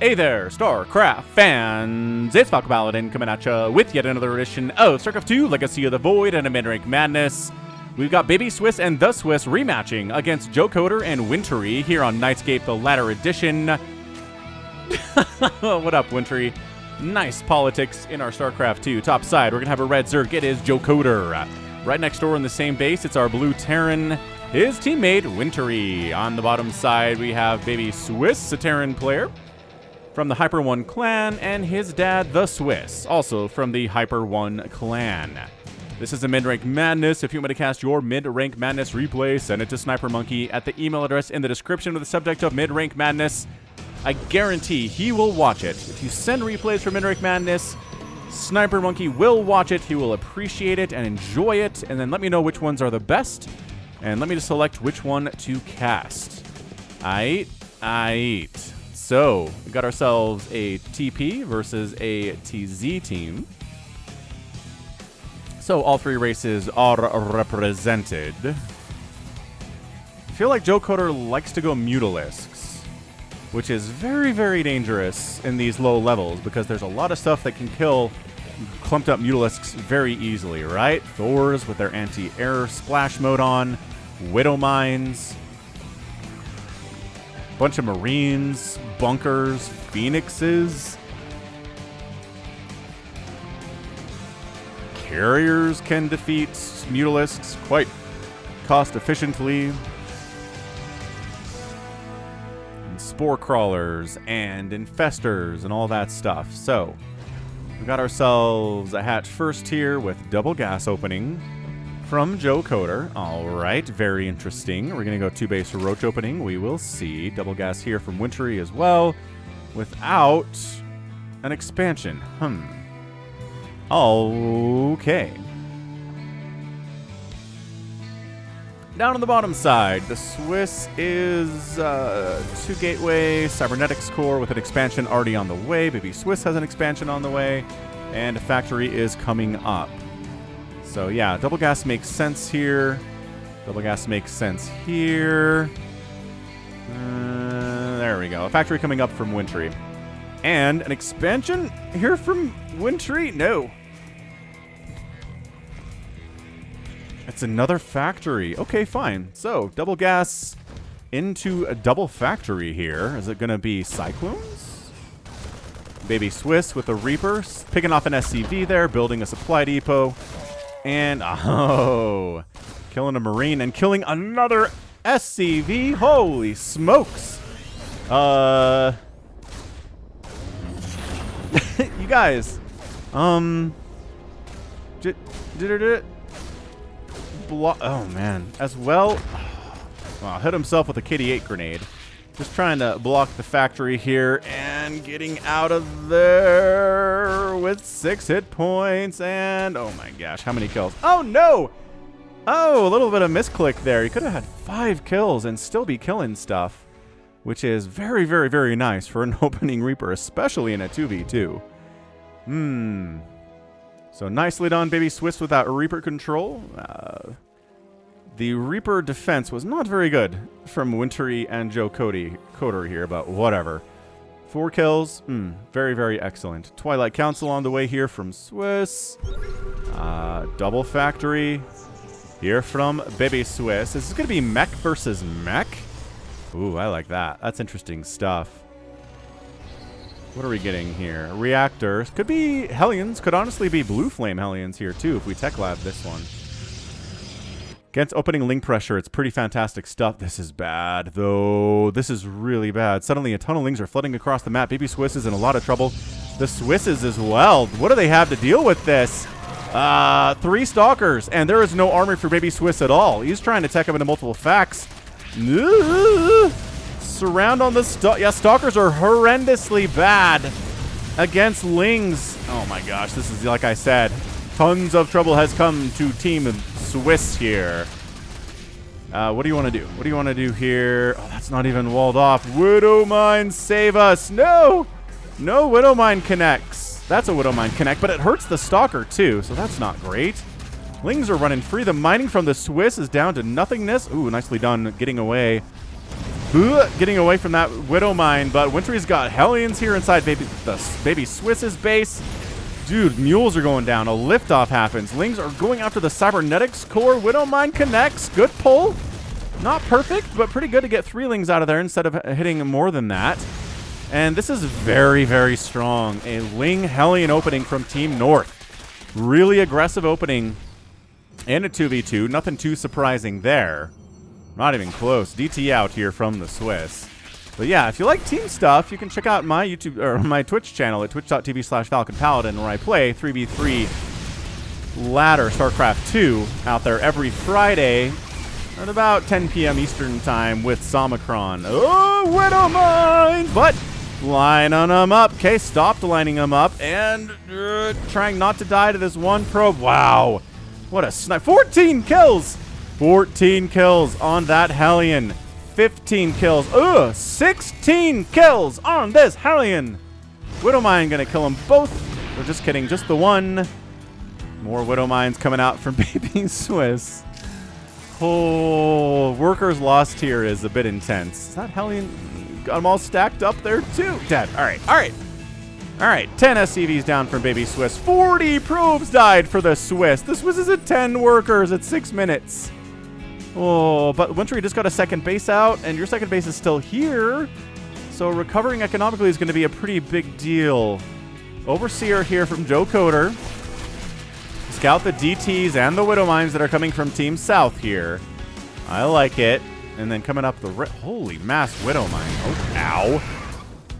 Hey there, StarCraft fans! It's Falcon Paladin coming at ya with yet another edition of StarCraft 2 Legacy of the Void and a Midrank Madness. We've got BabySwiss and TheSwiss rematching against Joe Coder and Wintry here on Nightscape, the latter edition. What up, Wintry? Nice politics in our StarCraft 2. Top side, we're gonna have a red Zerg. It is Joe Coder. Right next door in the same base, it's our blue Terran, his teammate Wintry. On the bottom side, we have BabySwiss, a Terran player from the Hyper 1 clan, and his dad, TheSwiss, also from the Hyper 1 clan. This is a Midrank Madness. If you want to cast your Midrank Madness replay, send it to Sniper Monkey at the email address in the description with the subject of Midrank Madness. I guarantee he will watch it. If you send replays for Midrank Madness, Sniper Monkey will watch it. He will appreciate it and enjoy it, and then let me know which ones are the best, and let me just select which one to cast. Aight. So, we got ourselves a TP versus a TZ team. So, all three races are represented. I feel like Joe Coder likes to go Mutalisks, which is very, very dangerous in these low levels because there's a lot of stuff that can kill clumped up Mutalisks very easily, right? Thors with their anti-air splash mode on, Widow Mines, bunch of Marines, bunkers, Phoenixes. Carriers can defeat Mutalisks quite cost efficiently. And Spore Crawlers and Infestors and all that stuff. So, we got ourselves a hatch first here with double gas opening from Joe Coder. All right, very interesting. We're going to go 2-base Roach opening. We will see. Double gas here from Wintry as well without an expansion. Okay. Down on the bottom side, TheSwiss is 2 Gateway, Cybernetics Core with an expansion already on the way. BabySwiss has an expansion on the way, and a factory is coming up. So yeah, double gas makes sense here. Double gas makes sense here. There we go. A factory coming up from Wintry. And an expansion here from Wintry? No. It's another factory. Okay, fine. So, double gas into a double factory here. Is it going to be Cyclones? BabySwiss with a Reaper. Picking off an SCV there, building a supply depot. And, oh, killing a Marine and killing another SCV. Holy smokes. You guys. Oh, man. As well. Oh, hit himself with a KD-8 grenade. Just trying to block the factory here and getting out of there with 6 hit points. And, oh my gosh, how many kills? Oh, no! Oh, a little bit of misclick there. He could have had 5 kills and still be killing stuff, which is very, very, very nice for an opening Reaper, especially in a 2v2. So nicely done, BabySwiss without Reaper control. The Reaper defense was not very good from Wintry and Joe Coder here, but whatever. 4 kills. Very, very excellent. Twilight Council on the way here from Swiss. Double factory here from BabySwiss. This is going to be mech versus mech. Ooh, I like that. That's interesting stuff. What are we getting here? Reactors. Could be Hellions. Could honestly be Blue Flame Hellions here, too, if we tech lab this one. Against opening link pressure, it's pretty fantastic stuff. This is bad, though. This is really bad. Suddenly, a ton of lings are flooding across the map. BabySwiss is in a lot of trouble. The Swisses as well. What do they have to deal with this? 3 Stalkers, and there is no armor for BabySwiss at all. He's trying to tech him into multiple facts. Surround on the Stalkers are horrendously bad against lings. Oh my gosh, this is, like I said, tons of trouble has come to Team Swiss here. What do you want to do? What do you want to do here? Oh, that's not even walled off. Widow Mine, save us. No! No Widow Mine connects. That's a Widow Mine connect, but it hurts the Stalker too, so that's not great. Lings are running free. The mining from the Swiss is down to nothingness. Ooh, nicely done getting away Getting away from that Widow Mine, but Wintry's got Hellions here inside BabySwiss's base. Dude, mules are going down. A liftoff happens. Lings are going after the Cybernetics core. Widow Mine connects. Good pull. Not perfect, but pretty good to get 3 Lings out of there instead of hitting more than that. And this is very, very strong. A Ling Hellion opening from Team North. Really aggressive opening. And a 2v2. Nothing too surprising there. Not even close. DT out here from TheSwiss. But yeah, if you like team stuff, you can check out my YouTube or my Twitch channel at twitch.tv/Falcon Paladin, where I play 3v3 ladder StarCraft 2 out there every Friday at about 10 p.m. Eastern time with Somicron. Oh, Widow Mine! But lining them up. Okay, stopped lining them up and trying not to die to this one probe. Wow. What a snipe. 14 kills! 14 kills on that Hellion. 15 kills. 16 kills on this Hellion. Widow Mine gonna kill them both. We're just kidding, just the one. More Widow Mines coming out from BabySwiss. Oh, workers lost here is a bit intense. Is that Hellion? Got them all stacked up there too. Dead. All right, all right. All right, 10 SCVs down from BabySwiss. 40 probes died for the Swiss. The Swiss is at 10 workers at 6 minutes. Oh, but Wintry just got a second base out, and your second base is still here. So recovering economically is going to be a pretty big deal. Overseer here from Joe Coder. Scout the DTs and the Widow Mines that are coming from Team South here. I like it. And then coming up the... Holy mass Widow Mine. Oh,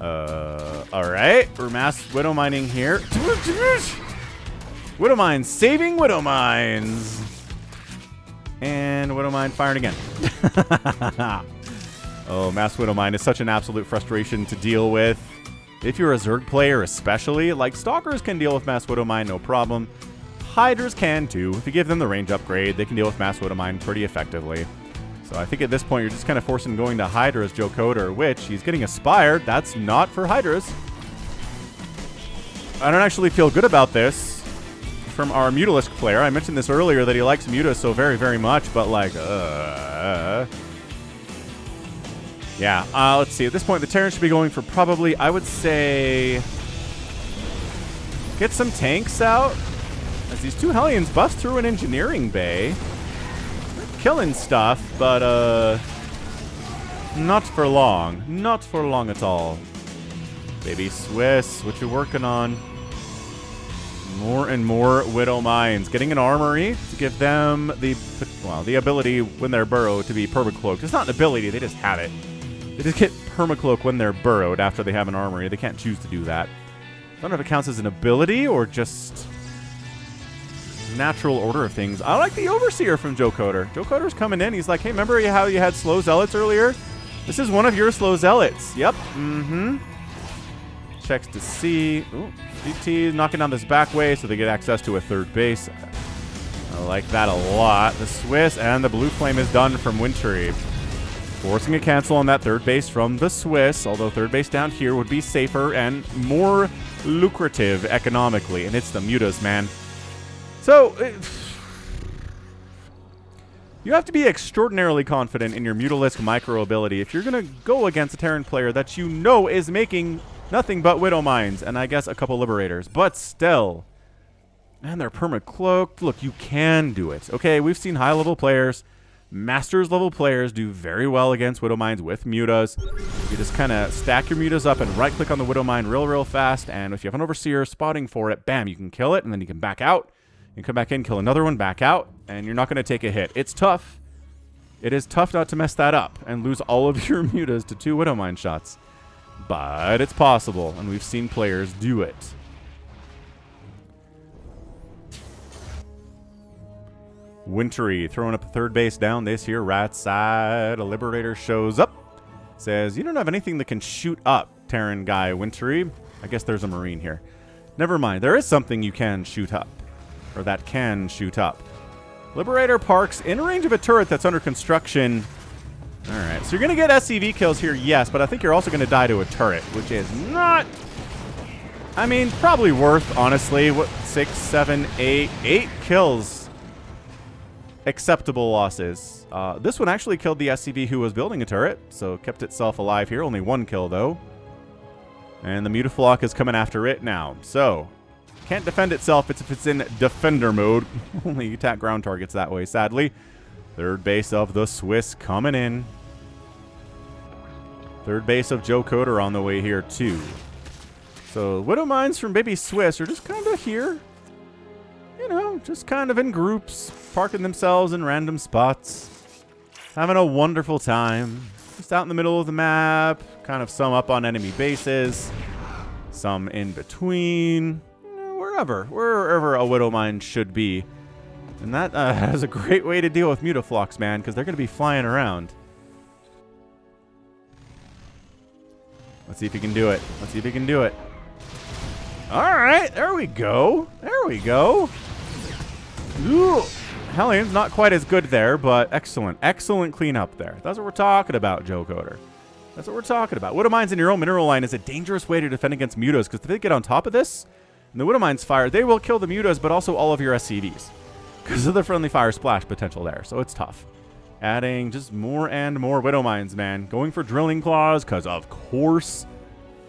ow. All right. We're mass Widow Mining here. Widow Mines saving Widow Mines. And Widow Mine firing again. Oh, mass Widow Mine is such an absolute frustration to deal with. If you're a Zerg player especially, like Stalkers can deal with mass Widow Mine no problem. Hydras can too. If you give them the range upgrade, they can deal with mass Widow Mine pretty effectively. So I think at this point you're just kind of forcing going to Hydras, Joe Coder, which he's getting Aspired. That's not for Hydras. I don't actually feel good about this. From our Mutalisk player. I mentioned this earlier that he likes MUTAS so very, very much, but like, yeah, let's see. At this point, the Terran should be going for probably, I would say, get some tanks out. As these 2 Hellions bust through an engineering bay. They're killing stuff, but, not for long. Not for long at all. BabySwiss, what you working on? More and more Widow Mines. Getting an armory to give them the ability when they're burrowed to be permacloaked. It's not an ability, they just have it. They just get permacloak when they're burrowed after they have an armory. They can't choose to do that. I don't know if it counts as an ability or just natural order of things. I like the Overseer from Joe Coder. Joe Coder's coming in. He's like, hey, remember how you had slow zealots earlier? This is one of your slow zealots. Yep. Mm-hmm. Checks to see. Ooh. DT knocking down this back way so they get access to a third base. I like that a lot. The Swiss and the Blue Flame is done from Wintry. Forcing a cancel on that third base from the Swiss, although third base down here would be safer and more lucrative economically. And it's the MUTAS, man. So, you have to be extraordinarily confident in your Mutalisk micro ability if you're going to go against a Terran player that you know is making nothing but Widow Mines, and I guess a couple Liberators. But still. And they're perma-cloaked. Look, you can do it. Okay, we've seen high-level players, Masters-level players do very well against Widow Mines with MUTAS. You just kind of stack your MUTAS up and right-click on the Widow Mine real fast, and if you have an Overseer spotting for it, bam, you can kill it, and then you can back out. You can come back in, kill another one, back out, and you're not going to take a hit. It's tough. It is tough not to mess that up and lose all of your MUTAS to 2 Widow Mine shots. But it's possible, and we've seen players do it. Wintry throwing up a third base down this here right side. A Liberator shows up. Says, you don't have anything that can shoot up, Terran guy Wintry. I guess there's a Marine here. Never mind. There is something you can shoot up. Or that can shoot up. Liberator parks in range of a turret that's under construction. Alright, so you're going to get SCV kills here, yes, but I think you're also going to die to a turret, which is not... I mean, probably worth, honestly, what, 6, 7, 8 kills. acceptable losses. This one actually killed the SCV who was building a turret, so kept itself alive here. Only 1 kill, though. And the Mutaflock is coming after it now. So, can't defend itself if it's in defender mode. Only attack ground targets that way, sadly. Third base of TheSwiss coming in. Third base of Joe Coder on the way here, too. So, Widow Mines from BabySwiss are just kind of here. You know, just kind of in groups, parking themselves in random spots. Having a wonderful time. Just out in the middle of the map. Kind of some up on enemy bases. Some in between. Wherever a Widow Mine should be. And that is a great way to deal with Mutaflocks, man, because they're going to be flying around. Let's see if he can do it. Let's see if he can do it. All right, there we go. There we go. Ooh. Hellion's not quite as good there, but excellent. Excellent cleanup there. That's what we're talking about, Joe Coder. That's what we're talking about. Widow Mines in your own mineral line is a dangerous way to defend against Mutas, because if they get on top of this, and the Widow Mines fire, they will kill the Mutas, but also all of your SCVs. Because of the friendly fire splash potential there, so it's tough. Adding just more and more Widow Mines, man. Going for drilling claws, because of course,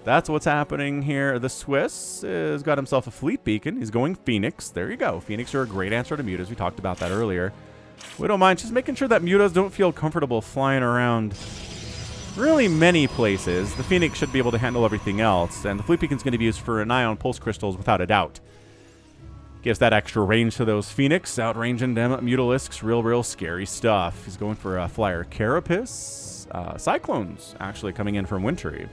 that's what's happening here. TheSwiss has got himself a fleet beacon. He's going Phoenix. There you go. Phoenix are a great answer to Mutas. We talked about that earlier. Widow Mines, just making sure that Mutas don't feel comfortable flying around really many places. The Phoenix should be able to handle everything else, and the fleet beacon's going to be used for an eye on pulse crystals without a doubt. Gives that extra range to those Phoenix, outranging them Mutalisks. Real scary stuff. He's going for a Flyer Carapace. Cyclones actually coming in from Wintry.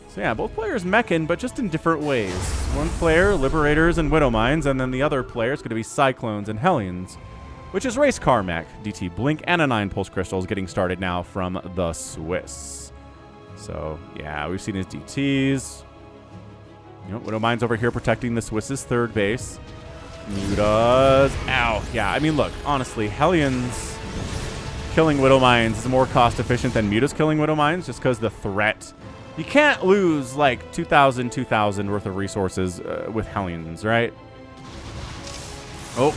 So yeah, both players mechin, but just in different ways. One player, Liberators and Widow Mines, and then the other player is going to be Cyclones and Hellions, which is Race Car Mech, DT Blink, and a 9 Pulse Crystals getting started now from TheSwiss. So yeah, we've seen his DTs. You know, Widow Mines over here protecting TheSwiss's third base. Mutas. Ow. Yeah, I mean, look, honestly, Hellions killing Widow Mines is more cost efficient than Mutas killing Widow Mines, just because the threat. You can't lose like 2,000 worth of resources with Hellions, right? Oh.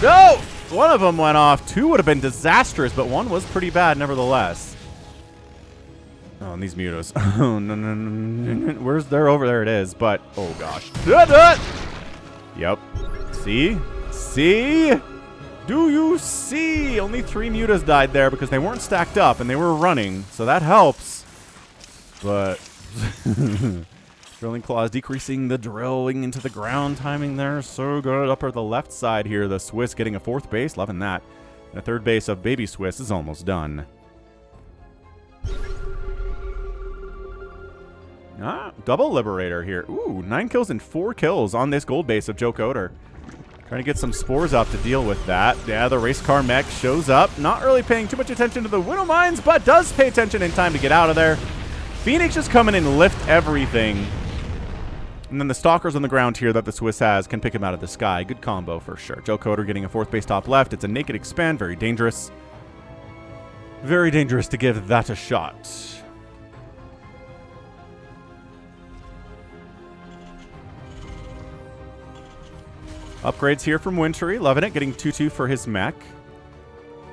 No! One of them went off. 2 would have been disastrous, but 1 was pretty bad nevertheless. Oh, and these Mutas. Oh, no. Where's there? Over there it is, but oh gosh. Yep. See? See? Do you see? Only 3 Mutas died there because they weren't stacked up and they were running, so that helps. But drilling claws decreasing the drilling into the ground timing there. So good. Upper the left side here, TheSwiss getting a 4th base. Loving that. And a 3rd base of BabySwiss is almost done. Double Liberator here. Ooh, 9 kills and 4 kills on this gold base of Joe Coder. Trying to get some spores up to deal with that. Yeah, the race car mech shows up. Not really paying too much attention to the Widow Mines, but does pay attention in time to get out of there. Phoenix just come in and lift everything. And then the stalkers on the ground here that TheSwiss has can pick him out of the sky. Good combo for sure. Joe Coder getting a 4th base top left. It's a naked expand. Very dangerous. Very dangerous to give that a shot. Upgrades here from Wintry. Loving it. Getting 2/2 for his mech.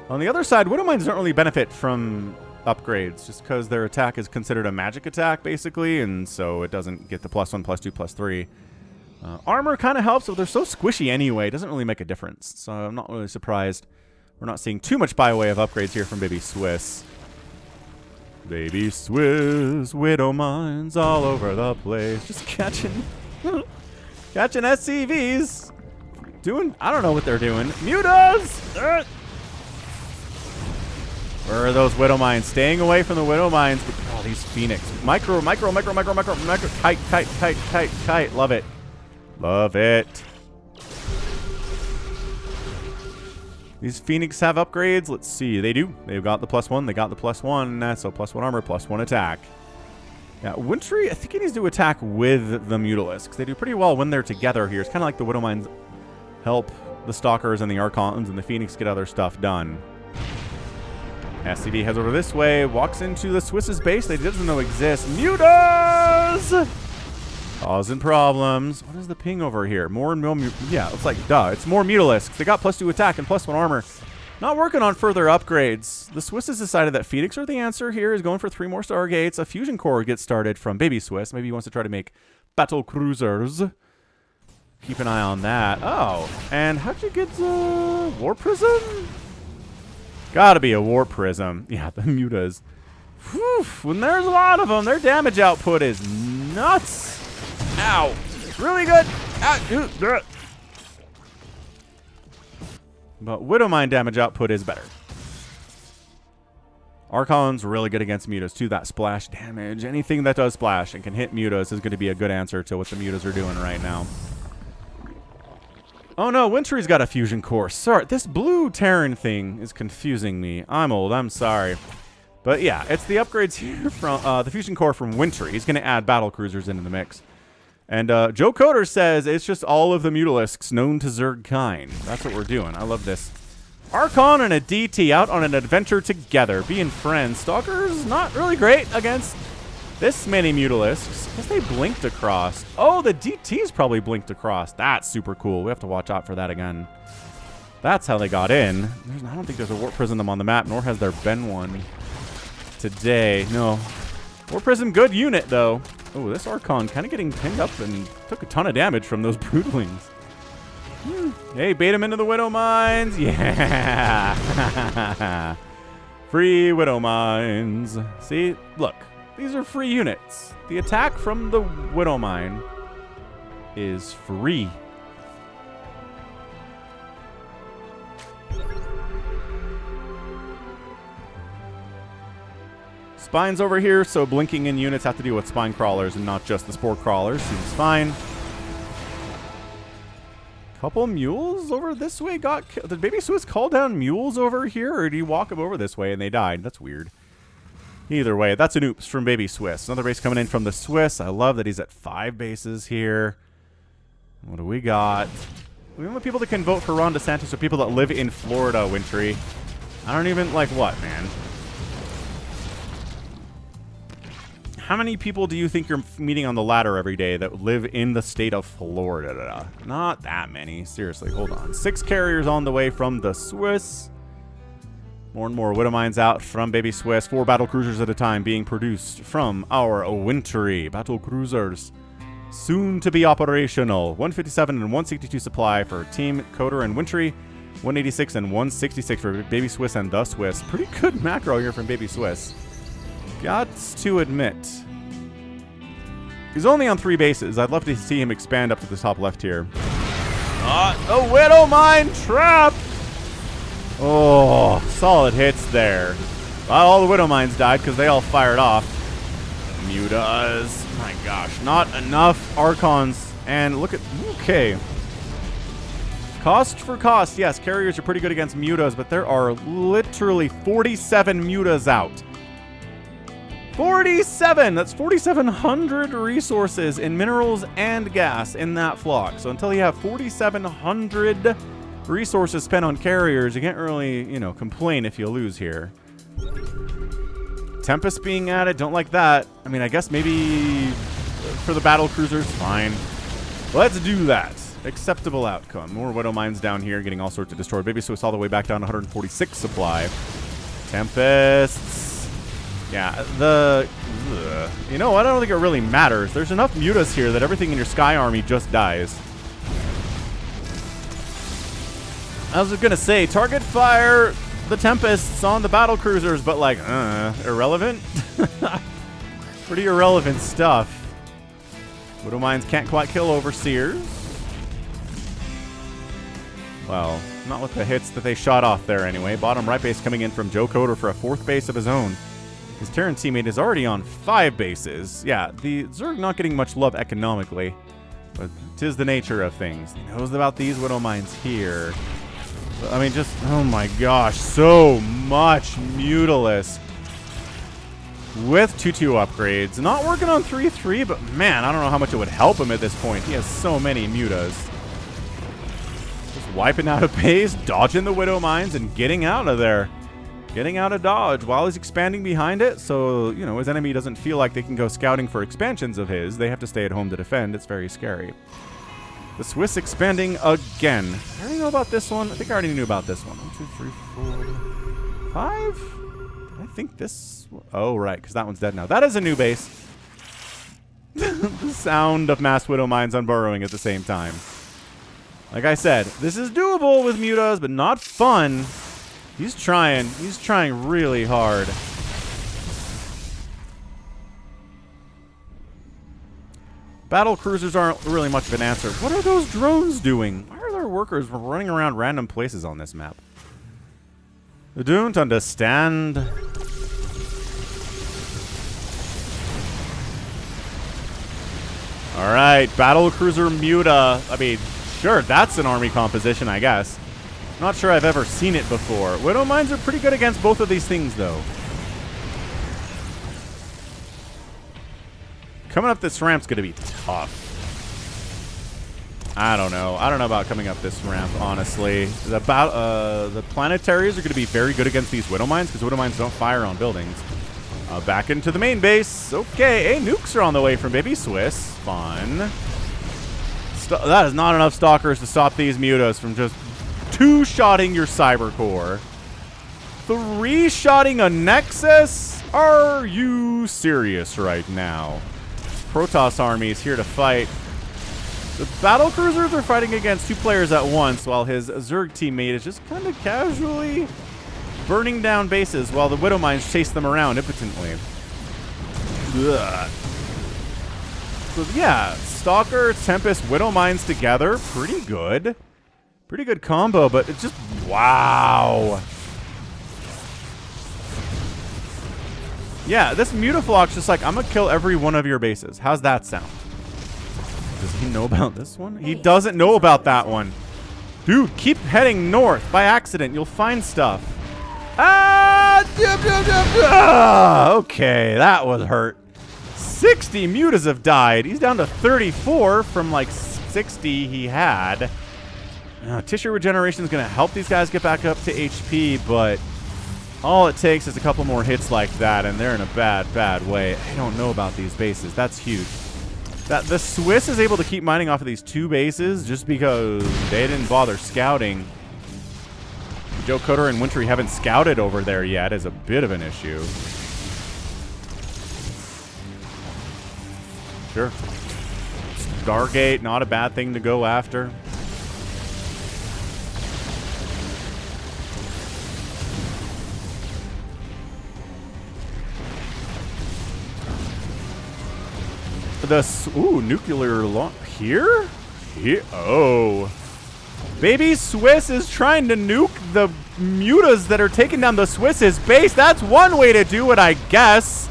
On the other side, Widow Mines don't really benefit from upgrades just because their attack is considered a magic attack, basically, and so it doesn't get the +1, +2, +3. Armor kind of helps, but they're so squishy anyway. It doesn't really make a difference, so I'm not really surprised we're not seeing too much by way of upgrades here from BabySwiss. BabySwiss, Widow Mines all over the place. Just catching SCVs. I don't know what they're doing. Mutas! Where are those Widow Mines? Staying away from the Widow Mines. Oh, these Phoenix. Micro. Kite. Love it. Love it. These Phoenix have upgrades. Let's see. They do. They've got the +1. They got the +1. So +1 armor, +1 attack. Yeah, Wintry, I think he needs to attack with the Mutalisks. They do pretty well when they're together here. It's kind of like the Widow Mines help the Stalkers and the Archons and the Phoenix get other stuff done. SCV heads over this way, walks into TheSwiss's base they doesn't know exists. Mutas! Causing problems. What is the ping over here? More and more. Yeah, it's like, duh. It's more Mutalisks. They got +2 attack and +1 armor. Not working on further upgrades. The Swiss has decided that Phoenix are the answer here. Is going for 3 more Stargates. A fusion core gets started from BabySwiss. Maybe he wants to try to make battle cruisers. Keep an eye on that. Oh, and how'd you get War Prism? Gotta be a War Prism. Yeah, the Mutas. Whew, when there's a lot of them, their damage output is nuts. Ow. Really good. Ow. But Widowmine damage output is better. Archon's really good against Mutas too. That splash damage. Anything that does splash and can hit Mutas is going to be a good answer to what the Mutas are doing right now. Oh no, Wintry's got a fusion core. Sorry, this blue Terran thing is confusing me. I'm old, I'm sorry. But yeah, it's the upgrades here from the fusion core from Wintry. He's going to add battle cruisers into the mix. And Joe Coder says it's just all of the Mutalisks known to Zerg kind. That's what we're doing. I love this. Archon and a DT out on an adventure together, being friends. Stalker's not really great against this many Mutalisks. I guess they blinked across. Oh, the DT's probably blinked across. That's super cool. We have to watch out for that again. That's how they got in. I don't think there's a Warp Prism on the map, nor has there been one today. No. Warp Prism, good unit, though. Oh, this Archon kind of getting pinned up and took a ton of damage from those Broodlings. Hey, bait him into the Widow Mines. Yeah. Free Widow Mines. See, look. These are free units. The attack from the Widow Mine is free. Spines over here, so blinking in units have to deal with spine crawlers and not just the spore crawlers. Seems fine. Couple mules over this way got killed. Did BabySwiss call down mules over here, or did he walk them over this way and they died? That's weird. Either way, that's an oops from BabySwiss. Another base coming in from the Swiss. I love that he's at 5 bases here. What do we got? We want people that can vote for Ron DeSantis are people that live in Florida, Wintry. I don't even, like, what, man? How many people do you think you're meeting on the ladder every day that live in the state of Florida? Not that many. Seriously, hold on. 6 carriers on the way from the Swiss. More and more Widow Mines out from BabySwiss. 4 battle cruisers at a time being produced from our Wintry battle cruisers. Soon to be operational. 157 and 162 supply for Team Coder and Wintry. 186 and 166 for BabySwiss and TheSwiss. Pretty good macro here from BabySwiss. Gots to admit. He's only on 3 bases. I'd love to see him expand up to the top left here. The Widow Mine trap! Oh, solid hits there. Well, all the Widow Mines died because they all fired off. Mutas. My gosh, not enough Archons. And look at... Okay. Cost for cost. Yes, carriers are pretty good against Mutas, but there are literally 47 Mutas out. 47! That's 4,700 resources in minerals and gas in that flock. So until you have 4,700 resources spent on carriers, you can't really, you know, complain if you lose here. Tempest being added, don't like that. I mean, I guess maybe for the battle cruisers, fine. Let's do that. Acceptable outcome. More Widow Mines down here, getting all sorts of destroyed. BabySwiss all the way back down to 146 supply. Tempests. Yeah, you know what? I don't think it really matters. There's enough Mutas here that everything in your Sky Army just dies. I was going to say, target fire the Tempests on the battle cruisers, but like, irrelevant? Pretty irrelevant stuff. Widow Mines can't quite kill Overseers. Well, not with the hits that they shot off there anyway. Bottom right base coming in from Joe Coder for a 4th base of his own. His Terran teammate is already on 5 bases. Yeah, the Zerg not getting much love economically, but 'tis the nature of things. He knows about these Widow Mines here. I mean, just, oh my gosh, so much Mutalisk with 2-2 upgrades. Not working on 3-3, but man, I don't know how much it would help him at this point. He has so many Mutas. Just wiping out a base, dodging the Widow Mines, and getting out of there. getting out of dodge while he's expanding behind it. So, you know, his enemy doesn't feel like they can go scouting for expansions of his. They have to stay at home to defend. It's very scary. TheSwiss expanding again. I already know about this one. I think I already knew about this one. 1, 2, 3, 4, 5? I think this... Oh, right, because that one's dead now. That is a new base. The sound of mass widow mines unburrowing at the same time. Like I said, this is doable with MUTAS, but not fun. He's trying. He's trying really hard. Battle cruisers aren't really much of an answer. What are those drones doing? Why are there workers running around random places on this map? I don't understand. All right, battle cruiser Muta. I mean, sure, that's an army composition, I guess. Not sure I've ever seen it before. Widow mines are pretty good against both of these things, though. Coming up this ramp's going to be tough. I don't know. I don't know about coming up this ramp, honestly. The planetaries are going to be very good against these widow mines because widow mines don't fire on buildings. Back into the main base. Okay, hey, nukes are on the way from BabySwiss. Fun. That is not enough stalkers to stop these MUTAS from just two-shotting your cyber core. Three-shotting a Nexus? Are you serious right now? Protoss army is here to fight. The battle cruisers are fighting against two players at once, while his Zerg teammate is just kind of casually burning down bases while the widow mines chase them around impotently. Ugh. So yeah, Stalker, Tempest, widow mines together, pretty good. Pretty good combo, but it's just, wow. Yeah, this Mutaflock's just like, I'm gonna kill every one of your bases. How's that sound? Does he know about this one? He doesn't know about that one. Dude, keep heading north. By accident, you'll find stuff. Okay, that was hurt. 60 MUTAS have died. He's down to 34 from like 60 he had. Tissue regeneration is going to help these guys get back up to HP, but all it takes is a couple more hits like that, and they're in a bad, bad way. I don't know about these bases. That's huge. TheSwiss is able to keep mining off of these two bases just because they didn't bother scouting. Joe Coder and Wintry haven't scouted over there yet is a bit of an issue. Sure. Stargate, not a bad thing to go after. Ooh, nuclear launch here? Oh. BabySwiss is trying to nuke the MUTAS that are taking down TheSwiss's base. That's one way to do it, I guess.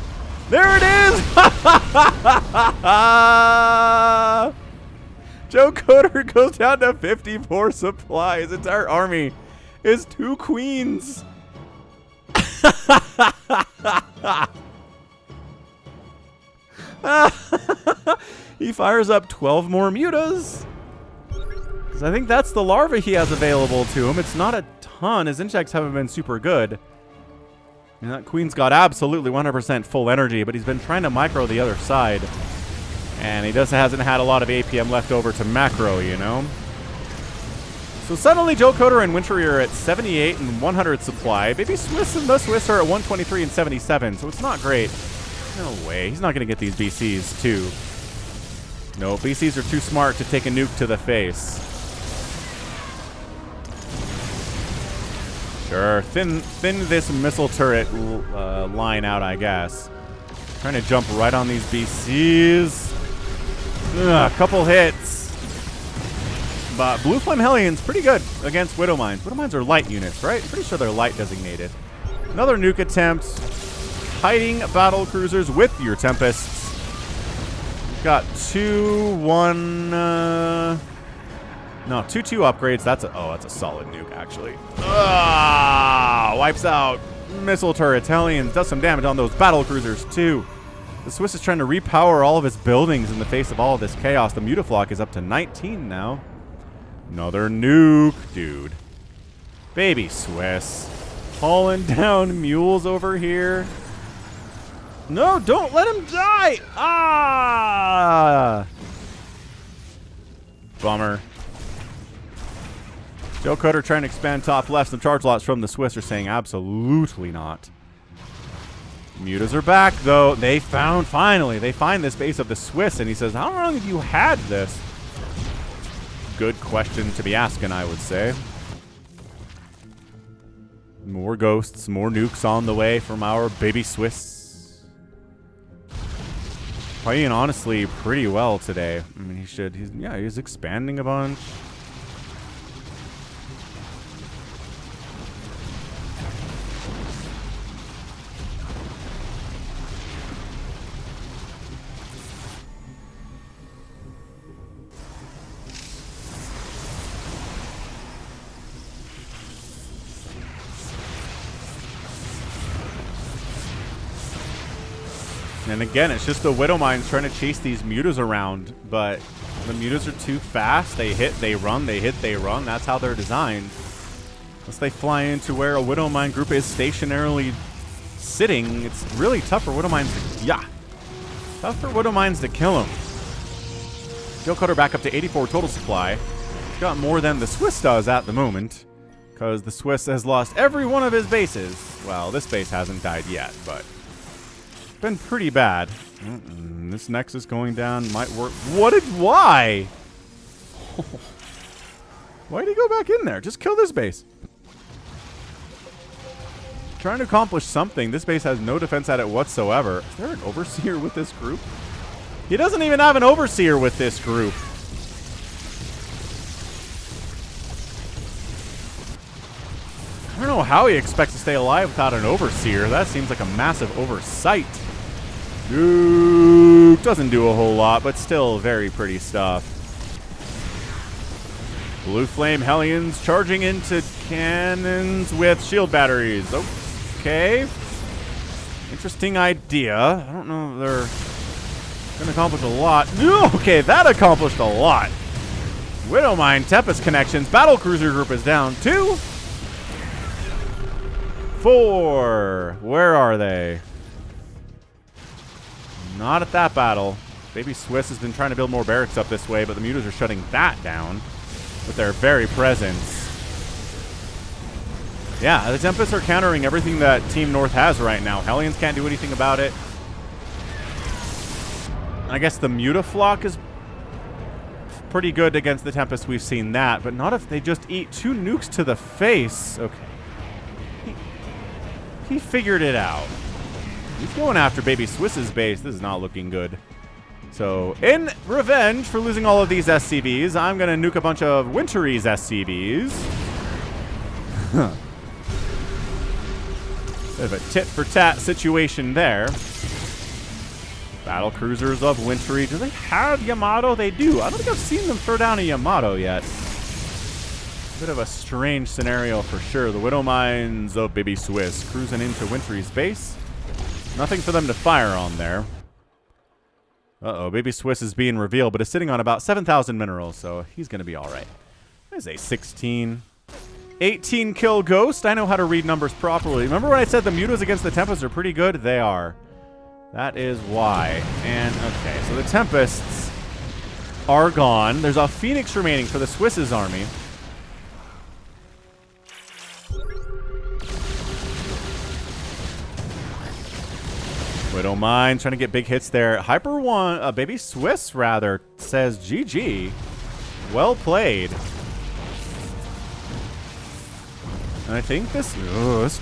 There it is! Joe Coder goes down to 54 supply. His entire army is 2 queens. He fires up 12 more MUTAS. Because I think that's the larva he has available to him. It's not a ton. His injects haven't been super good. And that queen's got absolutely 100% full energy, but he's been trying to micro the other side. And he just hasn't had a lot of APM left over to macro, you know? So suddenly Joe Coder and Wintry are at 78 and 100 supply. BabySwiss and TheSwiss are at 123 and 77, so it's not great. No way. He's not going to get these BCs, too. No, BCs are too smart to take a nuke to the face. Sure. Thin this missile turret line out, I guess. Trying to jump right on these BCs. Ugh, a couple hits. But Blue Flame Hellion's pretty good against Widow Mines. Widow Mines are light units, right? Pretty sure they're light designated. Another nuke attempt. Hiding battle cruisers with your Tempests. Got 2, 1, no, 2 upgrades. That's a solid nuke, actually. Wipes out missile turret. Hellions does some damage on those battle cruisers, too. TheSwiss is trying to repower all of his buildings in the face of all of this chaos. The Mutaflock is up to 19 now. Another nuke, dude. BabySwiss. hauling down mules over here. No, don't let him die! Ah! Bummer. Joe Coder trying to expand top left. Some charge lots from the Swiss are saying absolutely not. Mutas are back, though. Finally, they find this base of the Swiss, and he says, how long have you had this? Good question to be asking, I would say. More ghosts, more nukes on the way from our BabySwiss. Playing honestly pretty well today. I mean, he's expanding a bunch. And again, it's just the Widow Mines trying to chase these mutas around, but the mutas are too fast. They hit, they run, they hit, they run. That's how they're designed. Unless they fly into where a Widow Mine group is stationarily sitting, it's really tough for Widow Mines to, tough for Widow Mines to kill them. Joe Cutter back up to 84 total supply. He's got more than the Swiss does at the moment, because the Swiss has lost every one of his bases. Well, this base hasn't died yet, but been pretty bad. This Nexus going down might work. Why? Why did he go back in there? Just kill this base. Trying to accomplish something. This base has no defense at it whatsoever. Is there an Overseer with this group? He doesn't even have an Overseer with this group. I don't know how he expects to stay alive without an Overseer. That seems like a massive oversight. Duke doesn't do a whole lot, but still very pretty stuff. Blue Flame Hellions charging into cannons with shield batteries. Okay. Interesting idea. I don't know if they're going to accomplish a lot. Okay, that accomplished a lot. Widowmine, Tempest connections. Battle Cruiser group is down. 2. 4. Where are they? Not at that battle. BabySwiss has been trying to build more barracks up this way, but the mutas are shutting that down with their very presence. Yeah, the Tempests are countering everything that Team North has right now. Hellions can't do anything about it. I guess the Mutaflock is pretty good against the Tempest. We've seen that, but not if they just eat 2 nukes to the face. Okay. He figured it out. He's going after BabySwiss's base. This is not looking good. So, in revenge for losing all of these SCVs, I'm going to nuke a bunch of Wintery's SCVs. Bit of a tit-for-tat situation there. Battle Cruisers of Wintry. Do they have Yamato? They do. I don't think I've seen them throw down a Yamato yet. Bit of a strange scenario for sure. The Widow Mines of BabySwiss cruising into Wintry's base. Nothing for them to fire on there. Uh-oh, BabySwiss is being revealed, but is sitting on about 7,000 minerals, so he's going to be all right. There's a 16. 18 kill Ghost. I know how to read numbers properly. Remember when I said the Mutas against the Tempests are pretty good? They are. That is why. And, okay, so the Tempests are gone. There's a Phoenix remaining for the Swiss's army. Widow Mine trying to get big hits there. Hyper One, BabySwiss rather, says GG. Well played. And I think this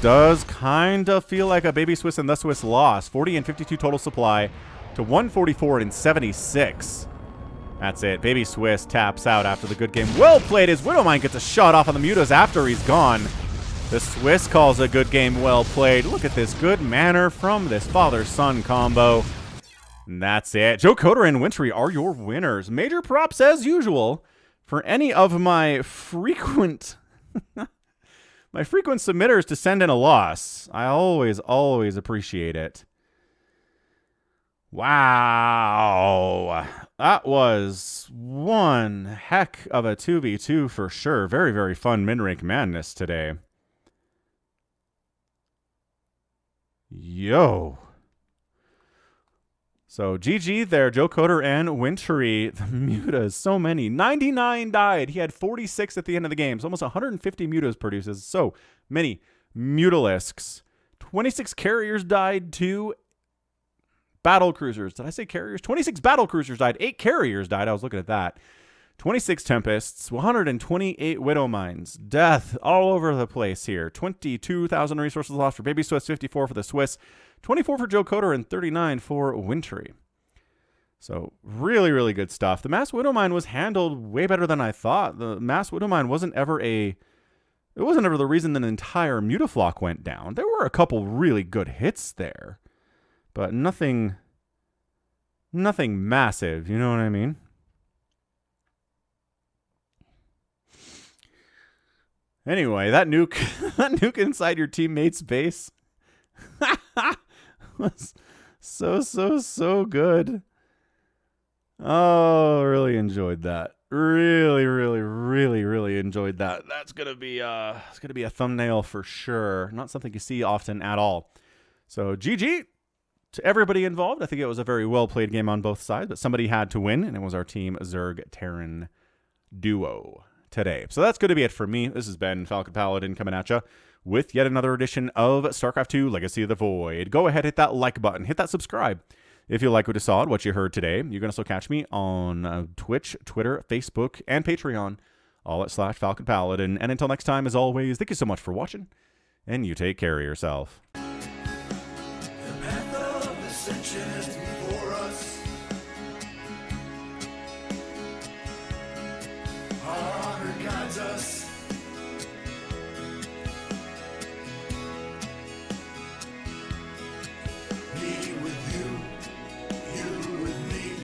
does kind of feel like a BabySwiss and TheSwiss loss. 40 and 52 total supply to 144 and 76. That's it. BabySwiss taps out after the good game. Well played as Widow Mine gets a shot off on the Mutas after he's gone. The Swiss calls a good game well played. Look at this good manner from this father-son combo. And that's it. Joe Coder and Wintry are your winners. Major props as usual for any of my frequent submitters to send in a loss. I always appreciate it. Wow. That was one heck of a 2v2 for sure. Very, very fun Midrank madness today. Yo. So GG there, Joe Coder and Wintry. The mutas, so many. 99 died. He had 46 at the end of the game. So almost 150 mutas produces. So many mutalisks. 26 carriers died, 2 battle cruisers. Did I say carriers? 26 battle cruisers died. 8 carriers died. I was looking at that. 26 Tempests, 128 Widow Mines. Death all over the place here. 22,000 resources lost for BabySwiss, 54 for TheSwiss, 24 for Joe Coder, and 39 for Wintry. So really, really good stuff. The Mass Widow Mine was handled way better than I thought. The Mass Widow Mine wasn't ever the reason that an entire Mutaflock went down. There were a couple really good hits there, but nothing massive. You know what I mean? Anyway, that nuke inside your teammate's base was so good. Oh, really enjoyed that. Really enjoyed that. That's gonna be a thumbnail for sure. Not something you see often at all. So GG to everybody involved. I think it was a very well played game on both sides, but somebody had to win, and it was our team Zerg Terran duo today. So that's going to be it for me. This has been Falcon Paladin coming at you with yet another edition of StarCraft 2 Legacy of the Void. Go ahead, hit that like button, hit that subscribe if you like what you saw and what you heard today. You can also catch me on Twitch, Twitter, Facebook, and Patreon, all at /Falcon Paladin. And until next time, as always, thank you so much for watching, and you take care of yourself. The path of ascension is before us. Our honor guides us.